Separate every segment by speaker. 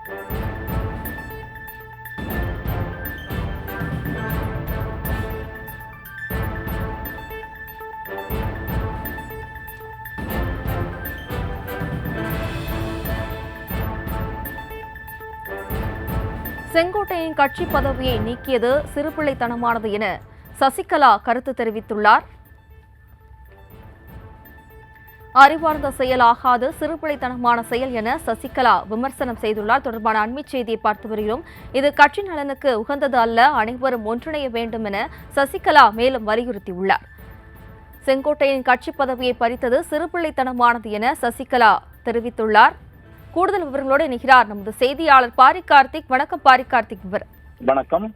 Speaker 1: செங்கோட்டையின் கட்சி பதவியை நீக்கியது சிறுபிள்ளைத்தனமானது என சசிகலா கருத்து தெரிவித்துள்ளார். அறிவார்ந்த செயல் ஆகாது, சிறுபிள்ளைத்தனமான செயல் என சசிகலா விமர்சனம் செய்துள்ளார். தொடர்பான அண்மைச் செய்தியை பார்த்து வருகிறோம். இது கட்சி நலனுக்கு உகந்தது அல்ல, அனைவரும் ஒன்றிணைய வேண்டும் என சசிகலா மேலும் வலியுறுத்தியுள்ளார். செங்கோட்டையின் கட்சி பதவியை பறித்தது சிறுபிள்ளைத்தனமானது என சசிகலா தெரிவித்துள்ளார். கூடுதல் விவரங்களோடு இணைகிறார் நமது செய்தியாளர் பாரி கார்த்திக். வணக்கம் பாரி கார்த்திக்.
Speaker 2: வணக்கம்.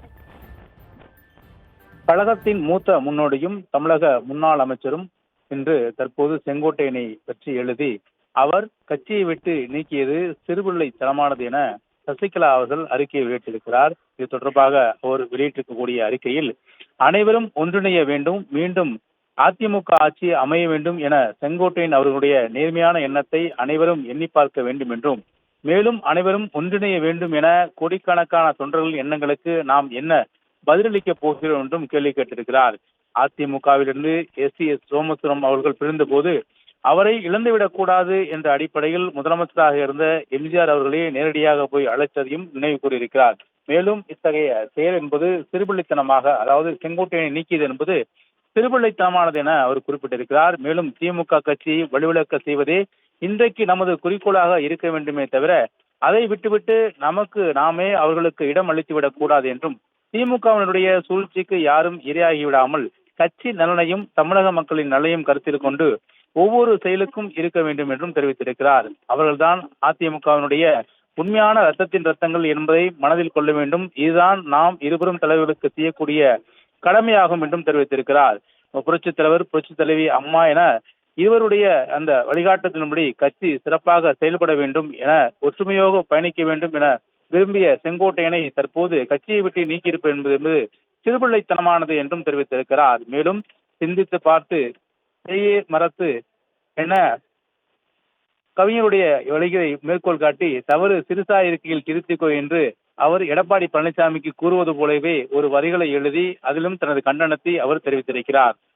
Speaker 2: கழகத்தின் மூத்த முன்னோடியும் தமிழக முன்னாள் அமைச்சரும் இன்று தற்போது செங்கோட்டையனை பற்றி எழுதி அவர் கட்சியை விட்டு நீக்கியது சிறுபிள்ளைத்தனமானது என சசிகலா அவர்கள் அறிக்கையை வெளியிட்டிருக்கிறார். இது தொடர்பாக அவர் வெளியிட்டிருக்கக்கூடிய அறிக்கையில் அனைவரும் ஒன்றிணைய வேண்டும், மீண்டும் அதிமுக ஆட்சி அமைய வேண்டும் என செங்கோட்டையன் அவர்களுடைய நேர்மையான எண்ணத்தை அனைவரும் எண்ணி பார்க்க வேண்டும் என்றும், மேலும் அனைவரும் ஒன்றிணைய வேண்டும் என கோடிக்கணக்கான தொண்டர்களின் எண்ணங்களுக்கு நாம் என்ன பதிலளிக்கப் போகிறோம் என்றும் கேள்வி கேட்டிருக்கிறார். அதிமுகவிலிருந்து எஸ் சோமசுரம் அவர்கள் பிரிந்த போது அவரை இழந்துவிடக் கூடாது என்ற அடிப்படையில் முதலமைச்சராக இருந்த எம்ஜிஆர் அவர்களே நேரடியாக போய் அழைத்ததையும் நினைவு கூறியிருக்கிறார். மேலும் இத்தகைய செயல் என்பது சிறுபிள்ளைத்தனமாக, அதாவது செங்கோட்டையனை நீக்கியது என்பது சிறுபிள்ளைத்தனமானது என அவர் குறிப்பிட்டிருக்கிறார். மேலும் திமுக கட்சியை வலுவிழக்க செய்வதே இன்றைக்கு நமது குறிக்கோளாக இருக்க வேண்டுமே தவிர அதை விட்டுவிட்டு நமக்கு நாமே அவர்களுக்கு இடம் அளித்துவிடக் கூடாது என்றும், திமுகவினுடைய சூழ்ச்சிக்கு யாரும் இரையாகிவிடாமல் கட்சி நலனையும் தமிழக மக்களின் நலனையும் கருத்தில் கொண்டு ஒவ்வொரு செயலுக்கும் இருக்க வேண்டும் என்றும் தெரிவித்திருக்கிறார். அவர்கள்தான் அதிமுகவினுடைய உண்மையான ரத்தங்கள் என்பதை மனதில் கொள்ள வேண்டும். இதுதான் நாம் இருவரும் தலைவர்களுக்கு செய்யக்கூடிய கடமையாகும் என்றும் தெரிவித்திருக்கிறார். புரட்சித் தலைவர், புரட்சி தலைவி அம்மா என இருவருடைய அந்த வழிகாட்டுதலின்படி கட்சி சிறப்பாக செயல்பட வேண்டும் என, ஒற்றுமையோடு பயணிக்க வேண்டும் என விரும்பிய செங்கோட்டையனை தற்போது கட்சியை விட்டு நீக்கியிருப்பது என்பது சிறுபிள்ளைத்தனமானது என்றும் தெரிவித்திருக்கிறார். மேலும் சிந்தித்து பார்த்து செய்யே மறத்து என கவிஞருடைய வழிகளை மேற்கோள் காட்டி தவறு சிறுசா இருக்கையில் திருத்திக்கோ என்று அவர் எடப்பாடி பழனிசாமிக்கு கூறுவது போலவே ஒரு வரிகளை எழுதி அதிலும் தனது கண்டனத்தை அவர் தெரிவித்திருக்கிறார்.